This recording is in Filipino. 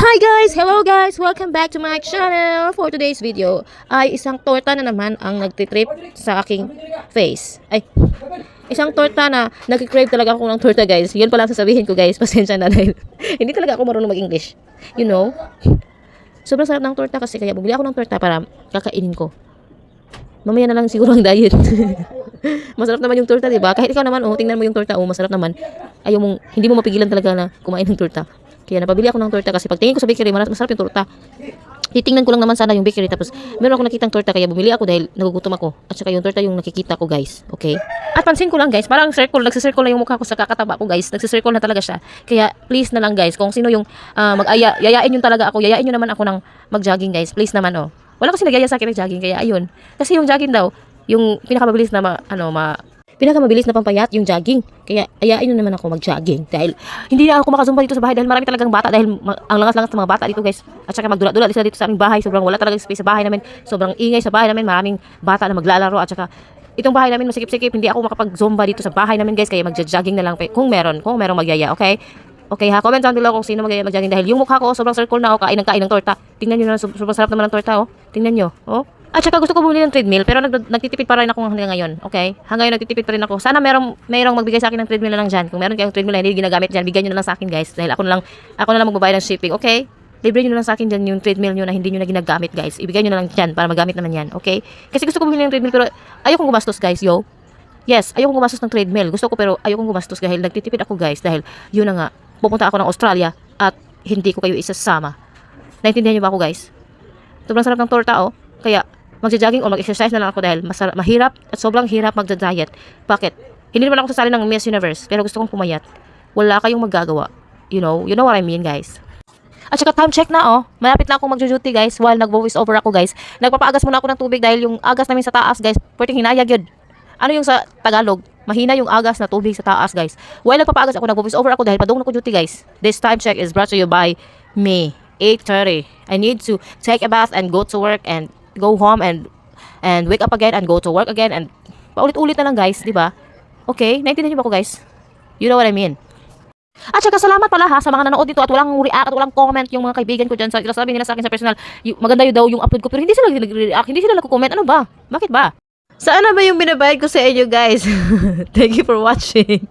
Hi guys! Hello guys! Welcome back to my channel. For today's video ay isang torta na naman ang nagtitrip sa aking face. Ay, isang torta na nagkikrave talaga ako ng torta guys. Yun pala sasabihin ko guys. Pasensya na dahil hindi talaga ako marunong mag-English. You know? Sobrang sarap ng torta kasi kaya bumili ako ng torta para kakainin ko. Mamaya na lang siguro ang diet. Masarap naman yung torta, diba? Kahit ikaw naman, tingnan mo yung torta, masarap naman. Ayaw mong, hindi mo mapigilan talaga na kumain ng torta. Kaya napabili ako ng torta kasi pag tingin ko sa bakery, masarap yung torta. Titingnan ko lang naman sana yung bakery tapos meron ako nakitang torta kaya bumili ako dahil nagugutom ako. At saka yung torta yung nakikita ko guys. Okay? At pansin ko lang guys, parang nagsisircle na yung mukha ko sa kakataba ko guys. Nagsisircle na talaga siya. Kaya please na lang guys, kung sino yung yayain yun talaga ako. Yayain nyo naman ako ng mag-jogging guys. Please naman oh. Wala kasi nagyaya sa akin ng jogging kaya ayun. Kasi yung jogging daw, yung pinakamabilis na pinakamabilis na pampayat yung jogging. Kaya ayain nyo naman ako mag-jogging dahil hindi na ako makazumba dito sa bahay dahil marami talagang bata dahil ang langas-langas ng mga bata dito guys. At saka magdula-dula sila dito sa aming bahay. Sobrang wala talaga space sa bahay namin. Sobrang ingay sa bahay namin. Maraming bata na maglalaro at saka itong bahay namin masikip-sikip. Hindi ako makapag-zumba dito sa bahay namin guys. Kaya mag-jogging na lang kung merong magyaya. Okay? Okay ha, comment down below kung sino mag-jogging dahil yung mukha ko sobrang circle na kain ng torta. Tingnan niyo na sobrang sarap naman ng torta oh. Tingnan niyo, oh. At saka gusto ko bumili ng treadmill pero nagtitipid pa rin ako hanggang ngayon. Okay? Hanggang ngayon nagtitipid pa rin ako. Sana merong magbigay sa akin ng treadmill na lang diyan. Kung meron kayong treadmill na hindi ginagamit diyan, bigyan niyo na lang sa akin guys dahil ako na lang magbabayad ng shipping. Okay? Libre niyo na lang sa akin diyan yung treadmill niyo na hindi niyo na ginagamit guys. Ibigay niyo na lang diyan para magamit naman yan. Okay? Kasi gusto ko bumili ng treadmill pero ayokong gumastos guys, yo. Yes, ayokong gumastos ng treadmill. Gusto ko pero ayokong gumastos dahil nagtitipid ako guys dahil yun na nga. Pupunta ako ng Australia at hindi ko kayo isasama. Naintindihan niyo ba ako guys? Sobrang sarap ng torta oh. Kaya magja-jogging o mag-exercise na lang ako dahil mahirap at sobrang hirap magja-diet. Bakit? Hindi naman ako sasali ng Miss Universe pero gusto kong pumayat. Wala kayong magagawa. You know what I mean guys. At saka time check na oh. Malapit na akong mag-duty guys while nag-voice over ako guys. Nagpapaagas muna ako ng tubig dahil yung agas namin sa taas guys. Pwedeng hinayag yun. Ano yung sa Tagalog? Mahina yung agas na tubig sa taas guys. While nagpapaagas ako, nag-voice over ako dahil padung na ko duty guys. This time check is brought to you by me. 8:30. I need to take a bath and go to work and go home and wake up again and go to work again and paulit-ulit na lang guys, di ba? Okay, naintindihan niyo ba ako guys? You know what I mean? At saka salamat pala ha sa mga nanood dito at walang react at walang comment yung mga kaibigan ko dyan. Sabi nila sa akin sa personal, maganda yun daw yung upload ko pero hindi sila nag-react, hindi sila nagko-comment. Ano ba? Bakit ba? Saan na ba yung binabayad ko sa inyo guys? Thank you for watching.